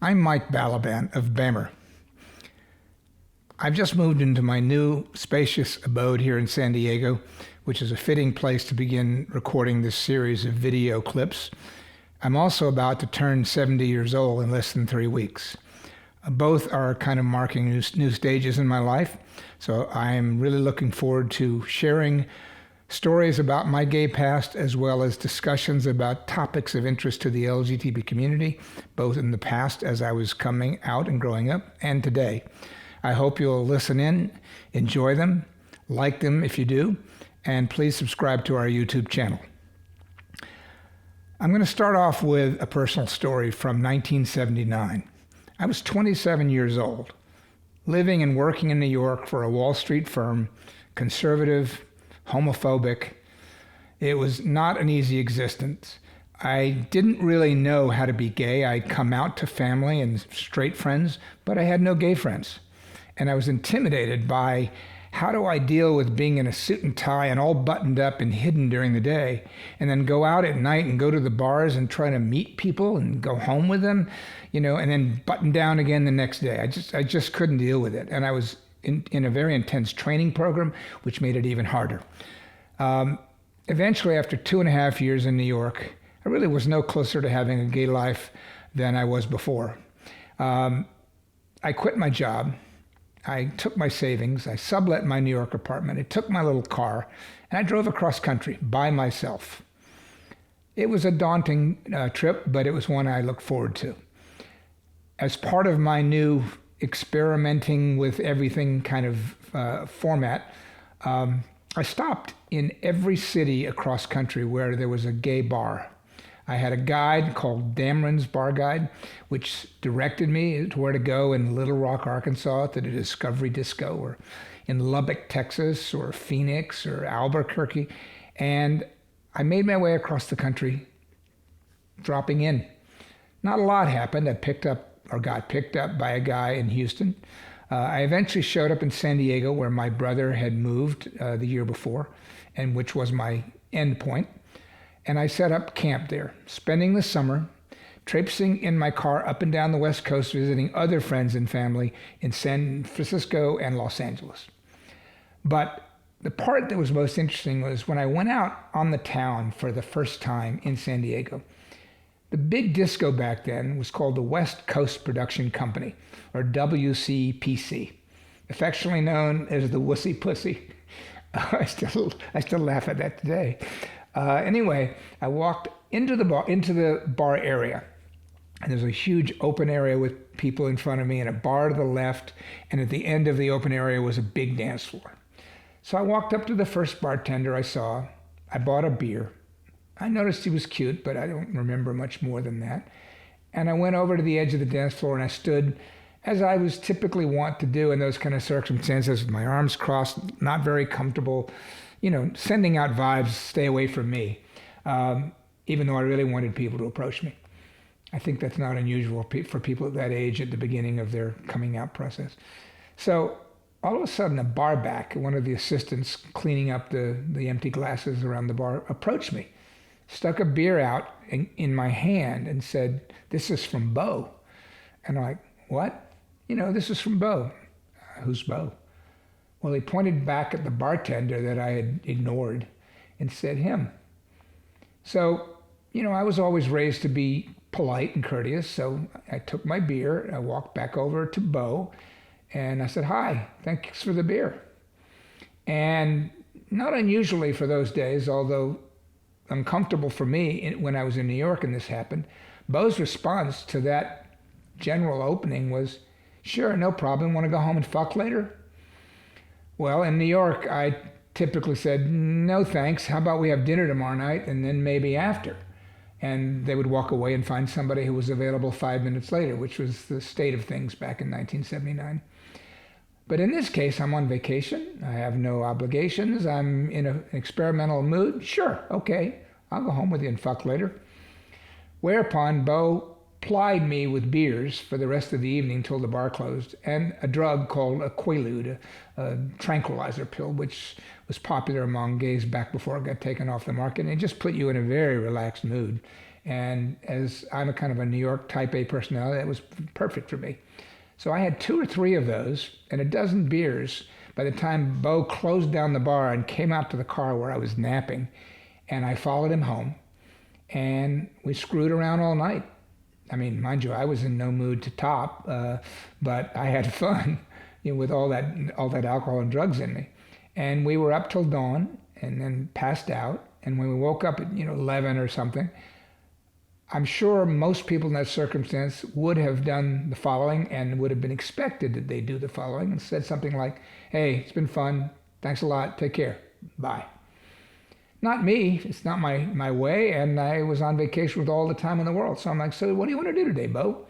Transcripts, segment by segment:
I'm Mike Balaban of BAMMER. I've just moved into my new spacious abode here in San Diego, which is a fitting place to begin recording this series of video clips. I'm also about to turn 70 years old in less than 3 weeks. Both are kind of marking new stages in my life, so I'm really looking forward to sharing stories about my gay past as well as discussions about topics of interest to the LGBT community, both in the past as I was coming out and growing up, and today. I hope you'll listen in, enjoy them, like them if you do, and please subscribe to our YouTube channel. I'm going to start off with a personal story from 1979. I was 27 years old, living and working in New York for a Wall Street firm, conservative, homophobic. It was not an easy existence. I didn't really know how to be gay. I'd come out to family and straight friends, but I had no gay friends. And I was intimidated by how do I deal with being in a suit and tie and all buttoned up and hidden during the day, and then go out at night and go to the bars and try to meet people and go home with them, and then button down again the next day. I just couldn't deal with it. And I was in a very intense training program, which made it even harder. Eventually, after 2.5 years in New York, I really was no closer to having a gay life than I was before. I quit my job. I took my savings. I sublet my New York apartment. I took my little car, and I drove across country by myself. It was a daunting trip, but it was one I looked forward to. As part of my new experimenting with everything kind of format, I stopped in every city across country where there was a gay bar. I had a guide called Dameron's Bar Guide, which directed me to where to go in Little Rock, Arkansas, to the Discovery Disco, or in Lubbock, Texas, or Phoenix, or Albuquerque. And I made my way across the country, dropping in. Not a lot happened. I got picked up by a guy in Houston. I eventually showed up in San Diego, where my brother had moved the year before, and which was my end point. And I set up camp there, spending the summer, traipsing in my car up and down the West Coast, visiting other friends and family in San Francisco and Los Angeles. But the part that was most interesting was when I went out on the town for the first time in San Diego. The big disco back then was called the West Coast Production Company, or WCPC, affectionately known as the Wussy Pussy. I still laugh at that today. Anyway, I walked into the bar area, and there's a huge open area with people in front of me and a bar to the left, and at the end of the open area was a big dance floor. So I walked up to the first bartender I saw. I bought a beer. I noticed he was cute, but I don't remember much more than that. And I went over to the edge of the dance floor and I stood, as I was typically wont to do in those kind of circumstances, with my arms crossed, not very comfortable, sending out vibes, stay away from me, even though I really wanted people to approach me. I think that's not unusual for people at that age at the beginning of their coming out process. So all of a sudden, a bar back, one of the assistants cleaning up the empty glasses around the bar, approached me, stuck a beer out in my hand and said, "This is from Beau." And I'm like, "What?" "This is from Beau." "Who's Beau?" Well, he pointed back at the bartender that I had ignored and said, "Him." So, I was always raised to be polite and courteous, so I took my beer, I walked back over to Beau, and I said, "Hi, thanks for the beer." And not unusually for those days, although uncomfortable for me when I was in New York and this happened, Beau's response to that general opening was, "Sure, no problem. Want to go home and fuck later?" Well, in New York, I typically said, "No thanks. How about we have dinner tomorrow night and then maybe after?" And they would walk away and find somebody who was available 5 minutes later, which was the state of things back in 1979. But in this case, I'm on vacation. I have no obligations. I'm in an experimental mood. Sure, okay, I'll go home with you and fuck later. Whereupon Beau plied me with beers for the rest of the evening till the bar closed, and a drug called a Quaalude, a tranquilizer pill, which was popular among gays back before it got taken off the market. And it just put you in a very relaxed mood. And as I'm a kind of a New York type A personality, that was perfect for me. So I had 2 or 3 of those and a dozen beers by the time Beau closed down the bar and came out to the car where I was napping. And I followed him home, and we screwed around all night. I mean, mind you, I was in no mood to top, but I had fun, with all that alcohol and drugs in me. And we were up till dawn, and then passed out. And when we woke up at 11 or something, I'm sure most people in that circumstance would have done the following, and would have been expected that they do the following, and said something like, "Hey, it's been fun. Thanks a lot. Take care. Bye." Not me. It's not my way, and I was on vacation with all the time in the world. So I'm like, "So what do you want to do today, Beau?"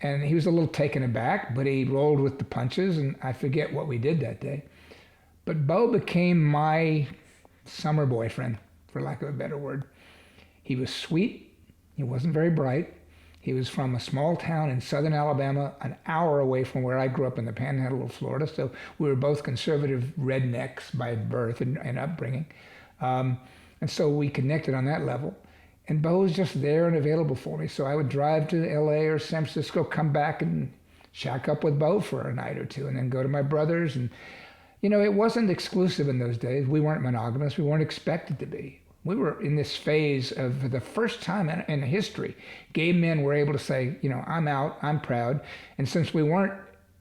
And he was a little taken aback, but he rolled with the punches, and I forget what we did that day. But Beau became my summer boyfriend, for lack of a better word. He was sweet. He wasn't very bright. He was from a small town in southern Alabama, an hour away from where I grew up in the panhandle of Florida. So we were both conservative rednecks by birth and upbringing. And so we connected on that level. And Beau was just there and available for me. So I would drive to LA or San Francisco, come back and shack up with Beau for a night or two, and then go to my brother's. And, it wasn't exclusive in those days. We weren't monogamous. We weren't expected to be. We were in this phase of, for the first time in history, gay men were able to say, I'm out, I'm proud. And since we weren't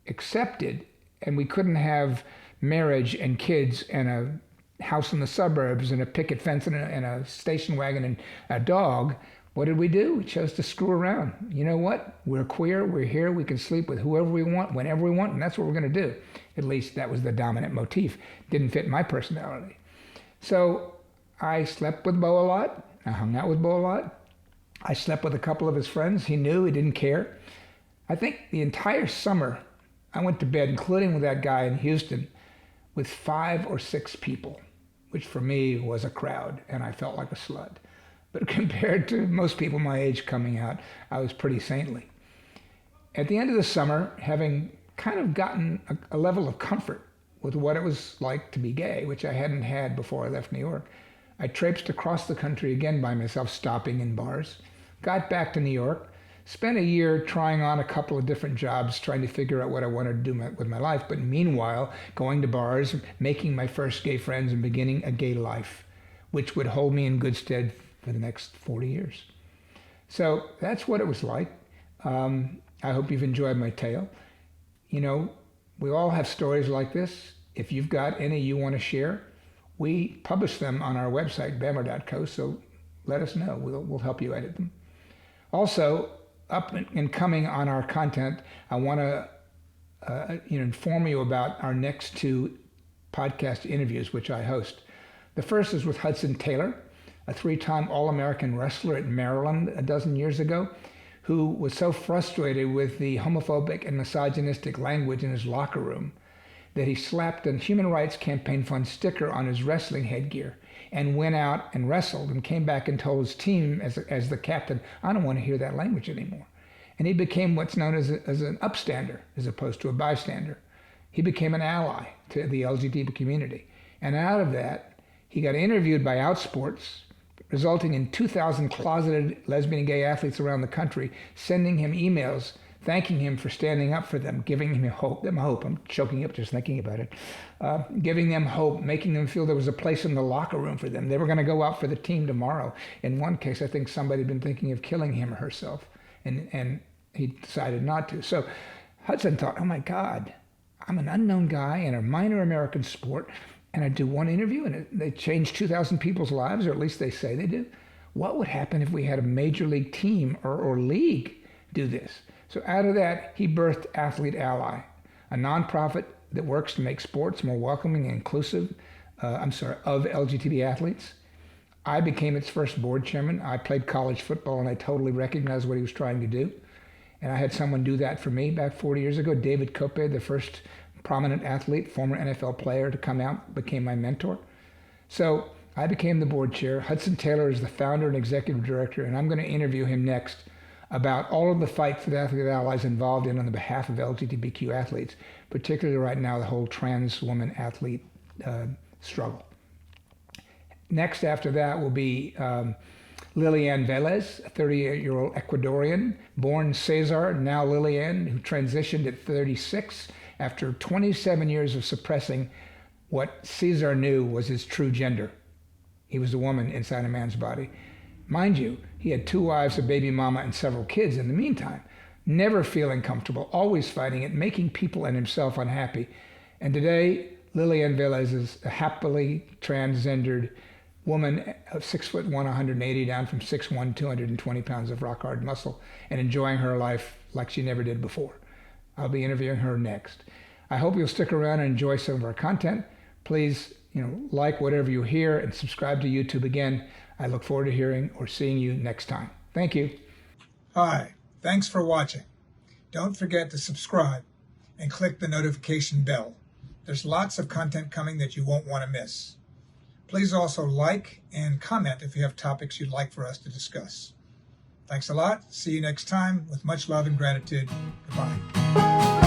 accepted and we couldn't have marriage and kids and a house in the suburbs and a picket fence and a station wagon and a dog, what did we do? We chose to screw around. You know what? We're queer, we're here, we can sleep with whoever we want, whenever we want, and that's what we're going to do. At least that was the dominant motif. Didn't fit my personality. So I slept with Beau a lot. I hung out with Beau a lot. I slept with a couple of his friends. He knew, he didn't care. I think the entire summer I went to bed, including with that guy in Houston, with 5 or 6 people, which for me was a crowd, and I felt like a slut. But compared to most people my age coming out, I was pretty saintly. At the end of the summer, having kind of gotten a level of comfort with what it was like to be gay, which I hadn't had before I left New York, I traipsed across the country again by myself, stopping in bars, got back to New York, spent a year trying on a couple of different jobs, trying to figure out what I wanted to do with my life, but meanwhile, going to bars, making my first gay friends, and beginning a gay life, which would hold me in good stead for the next 40 years. So that's what it was like. I hope you've enjoyed my tale. We all have stories like this. If you've got any you want to share, we publish them on our website, BAMMER.co, so let us know. We'll help you edit them. Also, up and coming on our content, I want to inform you about our next 2 podcast interviews, which I host. The first is with Hudson Taylor, a 3-time All-American wrestler at Maryland a dozen years ago, who was so frustrated with the homophobic and misogynistic language in his locker room that he slapped a Human Rights Campaign Fund sticker on his wrestling headgear and went out and wrestled and came back and told his team as the captain, "I don't want to hear that language anymore." And he became what's known as an upstander as opposed to a bystander. He became an ally to the LGBT community. And out of that, he got interviewed by Outsports, resulting in 2,000 closeted lesbian and gay athletes around the country sending him emails thanking him for standing up for them, giving him hope. I'm choking up just thinking about it. Giving them hope, making them feel there was a place in the locker room for them. They were going to go out for the team tomorrow. In one case, I think somebody had been thinking of killing him or herself, and he decided not to. So Hudson thought, oh my God, I'm an unknown guy in a minor American sport, and I do one interview, and they change 2,000 people's lives, or at least they say they do. What would happen if we had a major league team or league do this? So out of that, he birthed Athlete Ally, a nonprofit that works to make sports more welcoming and inclusive of LGBT athletes. I became its first board chairman. I played college football, and I totally recognized what he was trying to do. And I had someone do that for me back 40 years ago. David Cope, the first prominent athlete, former NFL player to come out, became my mentor. So I became the board chair. Hudson Taylor is the founder and executive director, and I'm going to interview him next about all of the fight for the athlete allies involved in on the behalf of LGBTQ athletes, particularly right now, the whole trans woman athlete struggle. Next after that will be Lillian Vlez, a 38-year-old Ecuadorian, born Cesar, now Lillian, who transitioned at 36 after 27 years of suppressing what Cesar knew was his true gender. He was a woman inside a man's body. Mind you, he had 2 wives, a baby mama, and several kids in the meantime, never feeling comfortable, always fighting it, making people and himself unhappy. And today, Lillian Vlez is a happily transgendered woman of 6'1", 180, down from 6'1", 220 pounds of rock hard muscle, and enjoying her life like she never did before. I'll be interviewing her next. I hope you'll stick around and enjoy some of our content. Please, like whatever you hear and subscribe to YouTube again. I look forward to hearing or seeing you next time. Thank you. Hi, thanks for watching. Don't forget to subscribe and click the notification bell. There's lots of content coming that you won't want to miss. Please also like and comment if you have topics you'd like for us to discuss. Thanks a lot. See you next time with much love and gratitude. Goodbye.